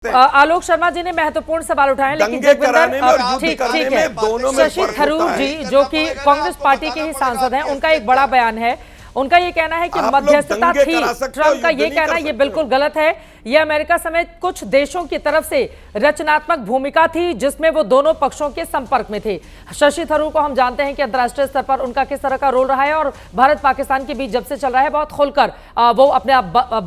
आलोक शर्मा जी ने महत्वपूर्ण सवाल उठाए, लेकिन ठीक है, शशि थरूर जी जो कि कांग्रेस पार्टी के ही सांसद हैं, उनका एक बड़ा बयान है। उनका ये कहना है कि मध्यस्थता थी, ट्रंप का ये कहना ये बिल्कुल गलत है। ये अमेरिका समेत कुछ देशों की तरफ से रचनात्मक भूमिका थी जिसमें वो दोनों पक्षों के संपर्क में थे। शशि थरूर को हम जानते हैं कि अंतर्राष्ट्रीय स्तर पर उनका किस तरह का रोल रहा है और भारत पाकिस्तान के बीच जब से चल रहा है बहुत खुलकर वो अपने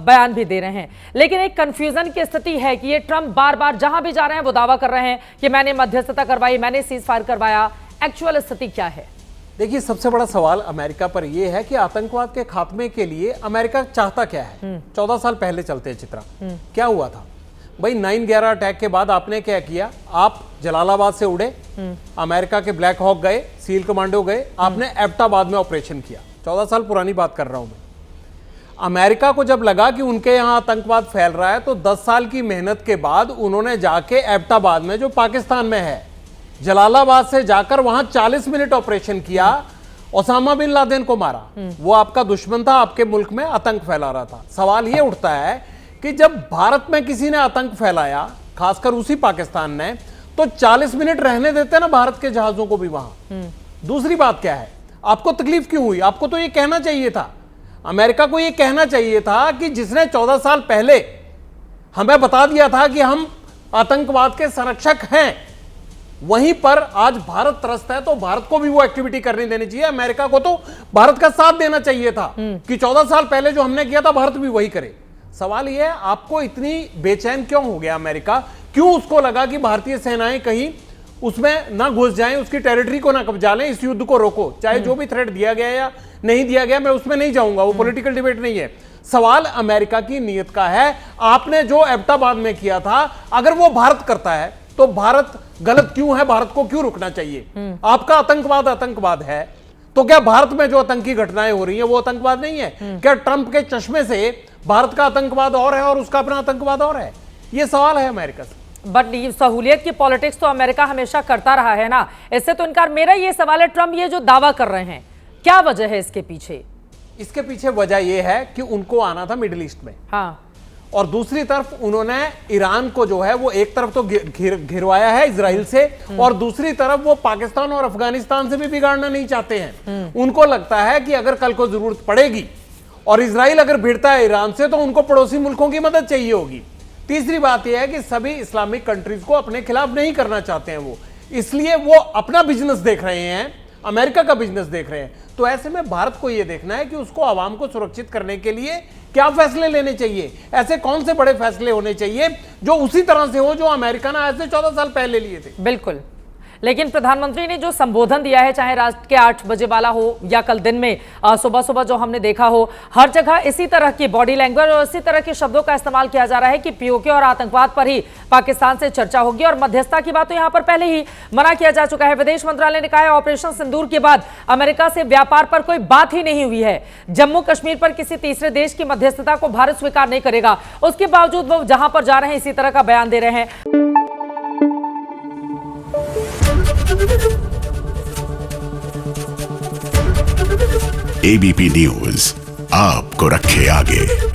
बयान भी दे रहे हैं। लेकिन एक कंफ्यूजन की स्थिति है कि ये ट्रंप बार बार जहां भी जा रहे हैं वो दावा कर रहे हैं कि मैंने मध्यस्थता करवाई, मैंने सीज फायर करवाया। एक्चुअल स्थिति क्या है? देखिए, सबसे बड़ा सवाल अमेरिका पर यह है कि आतंकवाद के खात्मे के लिए अमेरिका चाहता क्या है। 14 साल पहले चलते हैं चित्रा, क्या हुआ था भाई? 9/11 अटैक के बाद आपने क्या किया? आप जलालाबाद से उड़े, अमेरिका के ब्लैक हॉक गए, सील कमांडो गए, आपने एबटाबाद में ऑपरेशन किया। 14 साल पुरानी बात कर रहा हूं मैं। अमेरिका को जब लगा कि उनके यहां आतंकवाद फैल रहा है तो 10 साल की मेहनत के बाद उन्होंने जाके एबटाबाद में, जो पाकिस्तान में है, जलालाबाद से जाकर वहां 40 मिनट ऑपरेशन किया, ओसामा बिन लादेन को मारा। वो आपका दुश्मन था, आपके मुल्क में आतंक फैला रहा था। सवाल ये उठता है कि जब भारत में किसी ने आतंक फैलाया, खासकर उसी पाकिस्तान ने, तो 40 मिनट रहने देते ना भारत के जहाजों को भी वहां। दूसरी बात क्या है, आपको तकलीफ क्यों हुई? आपको तो ये कहना चाहिए था, अमेरिका को ये कहना चाहिए था कि जिसने 14 साल पहले हमें बता दिया था कि हम आतंकवाद के संरक्षक हैं, वहीं पर आज भारत त्रस्त है, तो भारत को भी वो एक्टिविटी करने देनी चाहिए। अमेरिका को तो भारत का साथ देना चाहिए था कि 14 साल पहले जो हमने किया था भारत भी वही करे। सवाल ये है, आपको इतनी बेचैन क्यों हो गया अमेरिका? क्यों उसको लगा कि भारतीय सेनाएं कहीं उसमें ना घुस जाएं, उसकी टेरिटरी को ना कब्जा लें, इस युद्ध को रोको? चाहे जो भी थ्रेट दिया गया या नहीं दिया गया, मैं उसमें नहीं जाऊंगा, वो पॉलिटिकल डिबेट नहीं है। सवाल अमेरिका की नीयत का है। आपने जो एबटाबाद में किया था, अगर वो भारत करता है तो भारत गलत क्यों है? भारत को क्यों रुकना चाहिए? आपका आतंकवाद आतंकवाद है, तो क्या भारत में जो आतंकी घटनाएं हो रही हैं वो आतंकवाद नहीं है? क्या ट्रंप के चश्मे से भारत का आतंकवाद और है और उसका अपना आतंकवाद और है? ये सवाल है अमेरिका से। बट ये सहूलियत की पॉलिटिक्स तो अमेरिका हमेशा करता रहा है ना, इससे तो इनकार। मेरा ये सवाल है, ट्रंप ये जो दावा कर रहे हैं, क्या वजह है इसके पीछे? इसके पीछे वजह यह है कि उनको आना था मिडिल ईस्ट में, हाँ, और दूसरी तरफ उन्होंने ईरान को जो है वो एक तरफ तो घिरवाया है इजराइल से, और दूसरी तरफ वो पाकिस्तान और अफगानिस्तान से भी बिगाड़ना नहीं चाहते हैं। उनको लगता है कि अगर कल को जरूरत पड़ेगी और इजराइल अगर भिड़ता है ईरान से, तो उनको पड़ोसी मुल्कों की मदद चाहिए होगी। तीसरी बात यह है कि सभी इस्लामिक कंट्रीज को अपने खिलाफ नहीं करना चाहते हैं वो, इसलिए वो अपना बिजनेस देख रहे हैं, अमेरिका का बिजनेस देख रहे हैं। तो ऐसे में भारत को यह देखना है कि उसको आवाम को सुरक्षित करने के लिए क्या फैसले लेने चाहिए। ऐसे कौन से बड़े फैसले होने चाहिए जो उसी तरह से हो जो अमेरिका ने आज से 14 साल पहले लिए थे। बिल्कुल। लेकिन प्रधानमंत्री ने जो संबोधन दिया है, चाहे रात के 8 बजे वाला हो या कल दिन में सुबह सुबह जो हमने देखा हो, हर जगह इसी तरह की बॉडी लैंग्वेज और इसी तरह के शब्दों का इस्तेमाल किया जा रहा है कि पीओके और आतंकवाद पर ही पाकिस्तान से चर्चा होगी, और मध्यस्थता की बात तो यहां पर पहले ही मना किया जा चुका है। विदेश मंत्रालय ने कहा है ऑपरेशन सिंदूर के बाद अमेरिका से व्यापार पर कोई बात ही नहीं हुई है। जम्मू कश्मीर पर किसी तीसरे देश की मध्यस्थता को भारत स्वीकार नहीं करेगा। उसके बावजूद वो जहां पर जा रहे हैं इसी तरह का बयान दे रहे हैं। एबीपी न्यूज आपको रखे आगे।